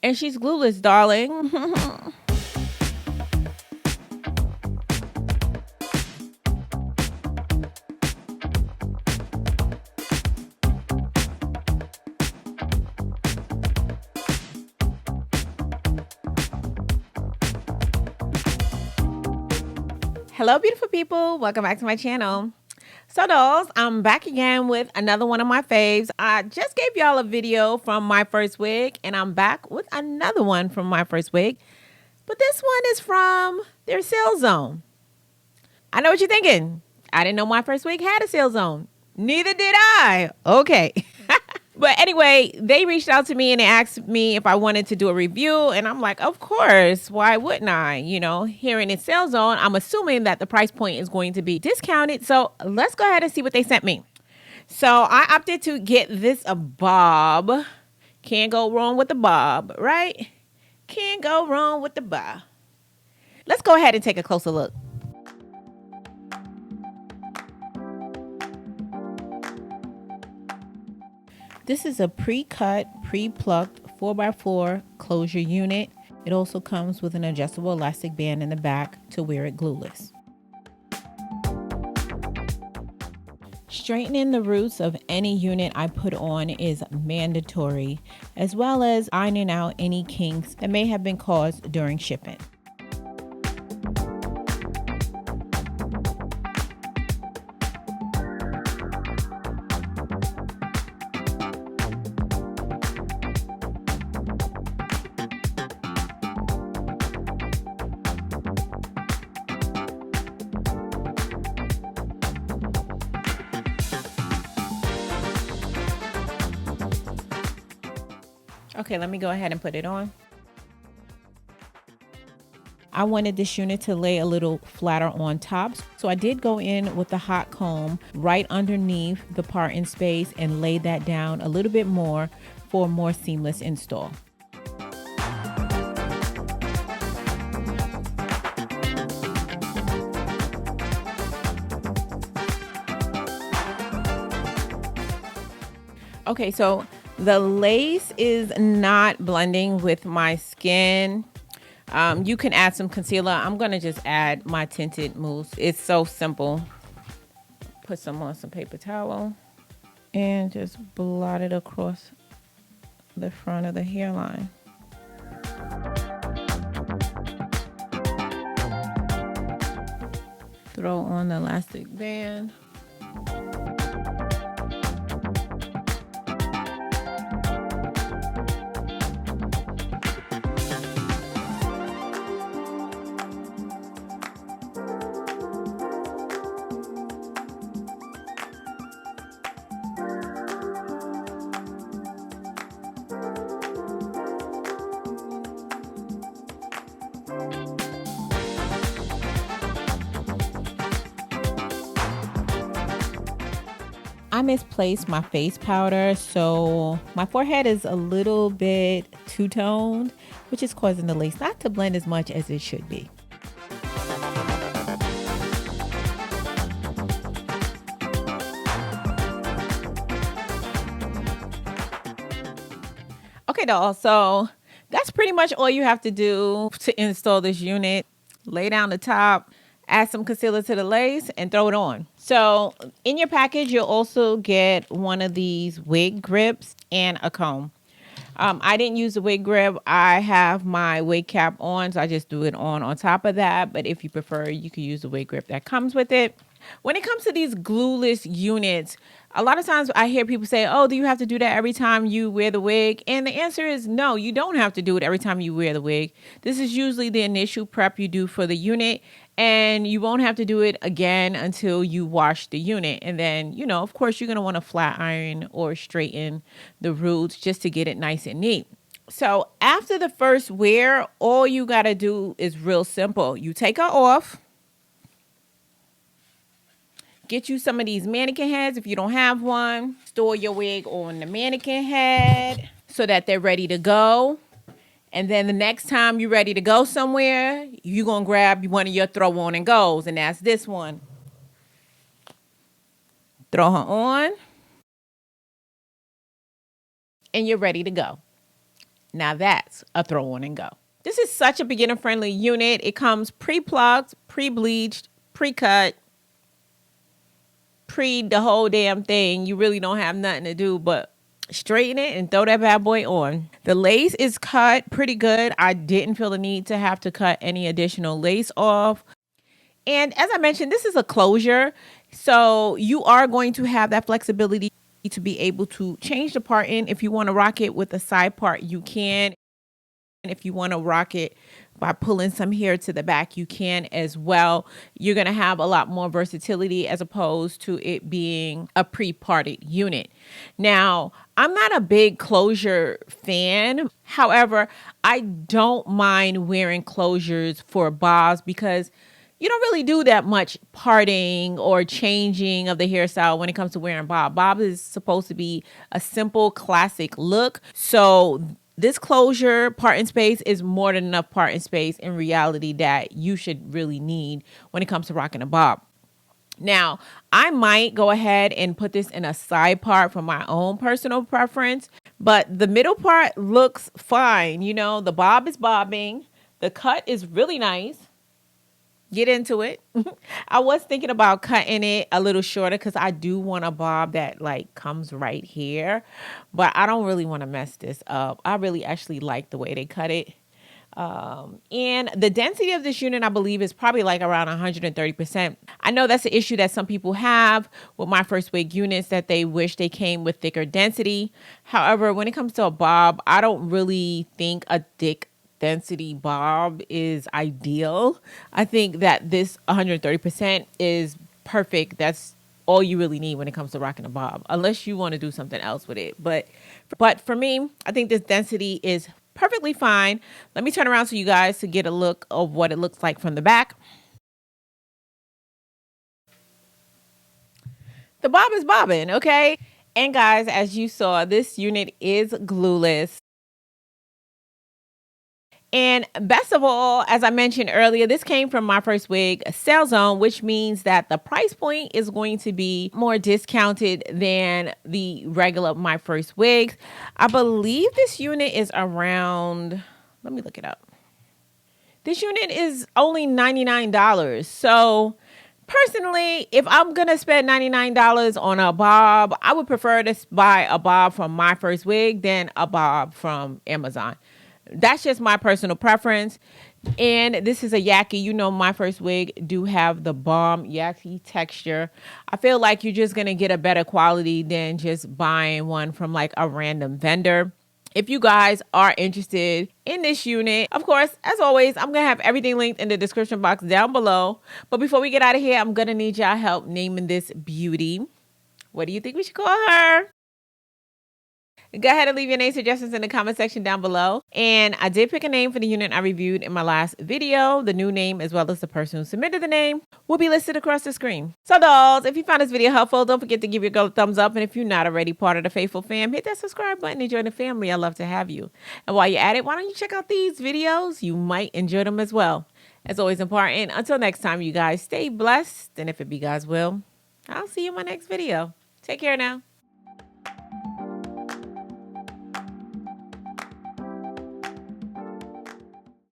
And she's glueless, darling. Hello, beautiful people. Welcome back to my channel. So dolls, I'm back again with another one of my faves. I just gave y'all a video from Myfirstwig, and I'm back with another one from Myfirstwig. But this one is from their sale zone. I know what you're thinking. I didn't know Myfirstwig had a sale zone. Neither did I. Okay. But anyway, they reached out to me and they asked me if I wanted to do a review. And I'm like, of course, why wouldn't I? You know, here in its sale zone, I'm assuming that the price point is going to be discounted. So let's go ahead and see what they sent me. So I opted to get this a bob. Can't go wrong with the bob, right? Can't go wrong with the bob. Let's go ahead and take a closer look. This is a pre-cut, pre-plucked 4x4 closure unit. It also comes with an adjustable elastic band in the back to wear it glueless. Straightening the roots of any unit I put on is mandatory, as well as ironing out any kinks that may have been caused during shipping. Okay, let me go ahead and put it on. I wanted this unit to lay a little flatter on top, so I did go in with the hot comb right underneath the parting space and lay that down a little bit more for a more seamless install. Okay, so the lace is not blending with my skin. You can add some concealer. I'm gonna just add my tinted mousse. It's so simple. Put some on some paper towel and just blot it across the front of the hairline. Throw on the elastic band. I misplaced my face powder, so my forehead is a little bit two-toned, which is causing the lace not to blend as much as it should be. Okay, doll, so that's pretty much all you have to do to install this unit. Lay down the top, add some concealer to the lace, and throw it on. So in your package, you'll also get one of these wig grips and a comb. I didn't use the wig grip. I have my wig cap on, so I just do it on top of that. But if you prefer, you can use the wig grip that comes with it. When it comes to these glueless units, a lot of times I hear people say, oh, do you have to do that every time you wear the wig? And the answer is no, you don't have to do it every time you wear the wig. This is usually the initial prep you do for the unit, and you won't have to do it again until you wash the unit. And then, you know, of course, you're going to want to flat iron or straighten the roots just to get it nice and neat. So after the first wear, all you got to do is real simple. You take her off. Get you some of these mannequin heads if you don't have one. Store your wig on the mannequin head so that they're ready to go. And then the next time you're ready to go somewhere, you're going to grab one of your throw on and goes. And that's this one. Throw her on. And you're ready to go. Now that's a throw on and go. This is such a beginner friendly unit. It comes pre-plucked, pre-bleached, pre-cut, pre the whole damn thing. You really don't have nothing to do but straighten it and throw that bad boy on. The lace is cut pretty good. I didn't feel the need to have to cut any additional lace off. And as I mentioned, this is a closure. So you are going to have that flexibility to be able to change the part in. If you want to rock it with a side part, you can. And if you want to rock it by pulling some hair to the back, you can as well. You're going to have a lot more versatility as opposed to it being a pre-parted unit. Now, I'm not a big closure fan. However, I don't mind wearing closures for bobs because you don't really do that much parting or changing of the hairstyle when it comes to wearing bob. Bob is supposed to be a simple, classic look. So this closure part in space is more than enough part in space in reality that you should really need when it comes to rocking a bob. Now, I might go ahead and put this in a side part for my own personal preference, but the middle part looks fine. You know, the bob is bobbing. The cut is really nice. Get into it. I was thinking about cutting it a little shorter because I do want a bob that like comes right here, but I don't really want to mess this up. I really actually like the way they cut it. And the density of this unit, I believe, is probably like around 130%. I know that's an issue that some people have with Myfirstwig units, that they wish they came with thicker density. However, when it comes to a bob, I don't really think a thick density bob is ideal. I think that this 130% is perfect. That's all you really need when it comes to rocking a bob, unless you want to do something else with it. But for me, I think this density is perfectly fine. Let me turn around so you guys to get a look of what it looks like from the back. The bob is bobbing, okay? And guys, as you saw, this unit is glueless. And best of all, as I mentioned earlier, this came from Myfirstwig sale zone, which means that the price point is going to be more discounted than the regular Myfirstwigs. I believe this unit is around, let me look it up. This unit is only $99. So personally, if I'm going to spend $99 on a bob, I would prefer to buy a bob from Myfirstwig than a bob from Amazon. That's just my personal preference. And this is a Yaki. You know, Myfirstwig do have the bomb Yaki texture. I feel like you're just going to get a better quality than just buying one from like a random vendor. If you guys are interested in this unit, of course, as always, I'm going to have everything linked in the description box down below. But before we get out of here, I'm going to need y'all help naming this beauty. What do you think we should call her? Go ahead and leave your name suggestions in the comment section down below. And I did pick a name for the unit I reviewed in my last video. The new name, as well as the person who submitted the name, will be listed across the screen. So dolls, if you found this video helpful, don't forget to give your girl a thumbs up. And if you're not already part of the Faithful fam, hit that subscribe button and join the family. I'd love to have you. And while you're at it, why don't you check out these videos? You might enjoy them as well. As always important, until next time, you guys stay blessed. And if it be God's will, I'll see you in my next video. Take care now.